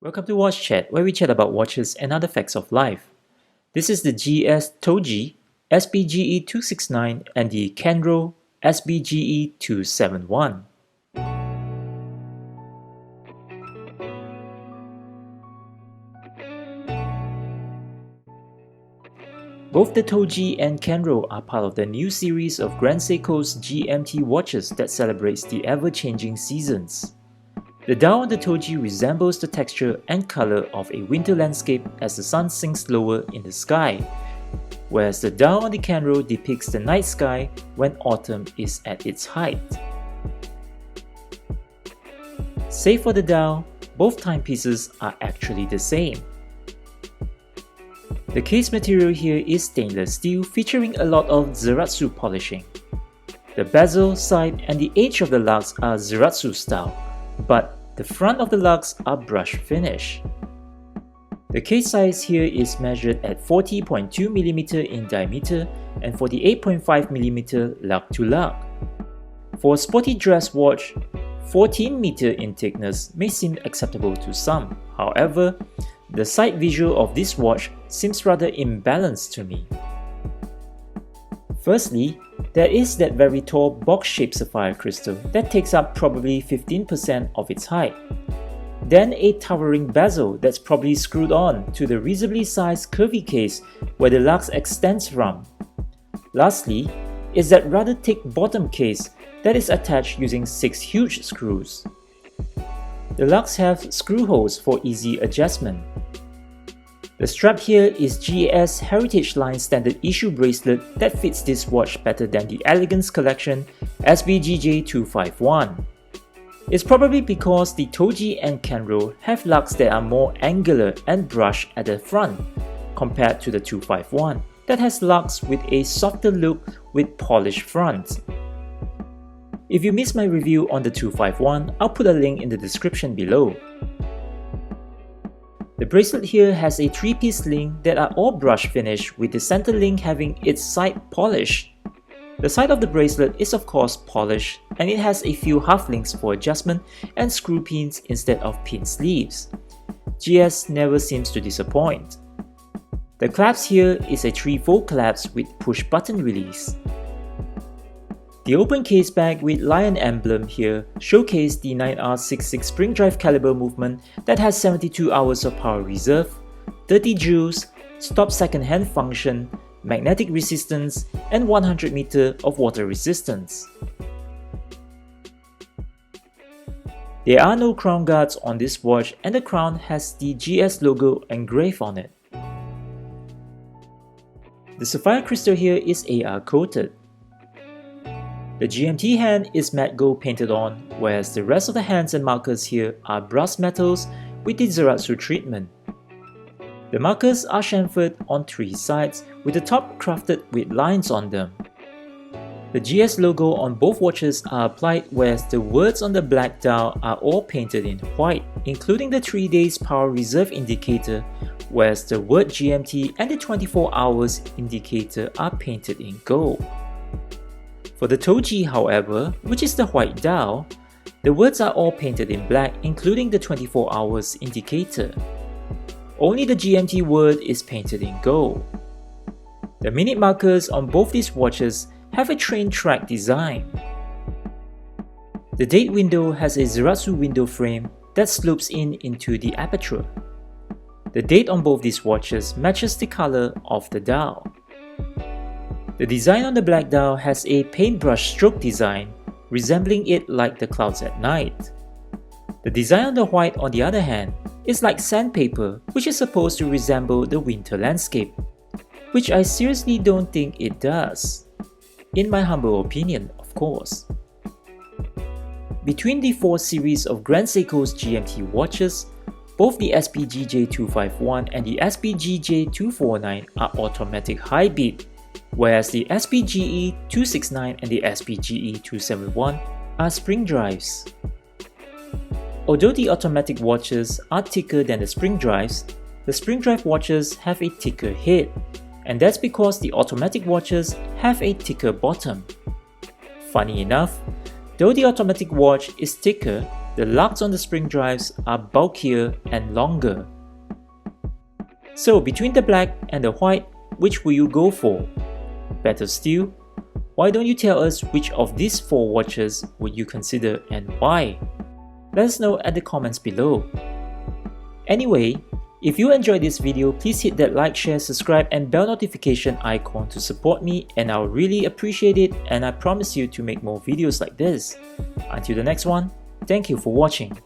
Welcome to Watchat, where we chat about watches and other facts of life. This is the GS Toji SBGE 269 and the Kenro SBGE 271. Both the Toji and Kenro are part of the new series of Grand Seiko's GMT watches that celebrates the ever-changing seasons. The dial on the Toji resembles the texture and color of a winter landscape as the sun sinks lower in the sky, whereas the dial on the Kenro depicts the night sky when autumn is at its height. Save for the dial, both timepieces are actually the same. The case material here is stainless steel featuring a lot of Zaratsu polishing. The bezel, side, and the edge of the lugs are Zaratsu style, but the front of the lugs are brush finish. The case size here is measured at 40.2mm in diameter and 48.5mm lug to lug. For a sporty dress watch, 14m in thickness may seem acceptable to some. However, the side visual of this watch seems rather imbalanced to me. Firstly, there is that very tall box-shaped sapphire crystal that takes up probably 15% of its height. Then a towering bezel that's probably screwed on to the reasonably sized curvy case where the lux extends from. Lastly, is that rather thick bottom case that is attached using 6 huge screws. The lugs have screw holes for easy adjustment. The strap here is GS Heritage Line standard issue bracelet that fits this watch better than the Elegance Collection SBGJ 251. It's probably because the Toji and Kenro have lugs that are more angular and brushed at the front, compared to the 251 that has lugs with a softer look with polished fronts. If you missed my review on the 251, I'll put a link in the description below. The bracelet here has a 3-piece link that are all brush finish with the center link having its side polished. The side of the bracelet is of course polished and it has a few half links for adjustment and screw pins instead of pin sleeves. GS never seems to disappoint. The clasp here is a 3-fold clasp with push button release. The open case bag with lion emblem here showcased the 9R66 spring drive caliber movement that has 72 hours of power reserve, 30 joules, stop second hand function, magnetic resistance, and 100 meter of water resistance. There are no crown guards on this watch and the crown has the GS logo engraved on it. The sapphire crystal here is AR coated. The GMT hand is matte gold painted on, whereas the rest of the hands and markers here are brass metals with the Zaratsu treatment. The markers are chamfered on 3 sides with the top crafted with lines on them. The GS logo on both watches are applied, whereas the words on the black dial are all painted in white, including the 3 days power reserve indicator, whereas the word GMT and the 24 hours indicator are painted in gold. For the Toji, however, which is the white dial, the words are all painted in black, including the 24 hours indicator. Only the GMT word is painted in gold. The minute markers on both these watches have a train track design. The date window has a Zaratsu window frame that slopes in into the aperture. The date on both these watches matches the color of the dial. The design on the black dial has a paintbrush stroke design, resembling it like the clouds at night. The design on the white, on the other hand, is like sandpaper, which is supposed to resemble the winter landscape, which I seriously don't think it does. In my humble opinion, of course. Between the 4 series of Grand Seiko's GMT watches, both the SBGJ 251 and the SBGJ 249 are automatic high beat, whereas the SBGE 269 and the SBGE 271 are spring drives. Although the automatic watches are thicker than the spring drives, the spring drive watches have a thicker head, and that's because the automatic watches have a thicker bottom. Funny enough, though the automatic watch is thicker, The lugs on the spring drives are bulkier and longer. So between the black and the white, which will you go for? Better still, why don't you tell us which of these 4 watches would you consider and why? Let us know at the comments below. Anyway, if you enjoyed this video, please hit that like, share, subscribe and bell notification icon to support me, and I'll really appreciate it, and I promise you to make more videos like this. Until the next one, thank you for watching.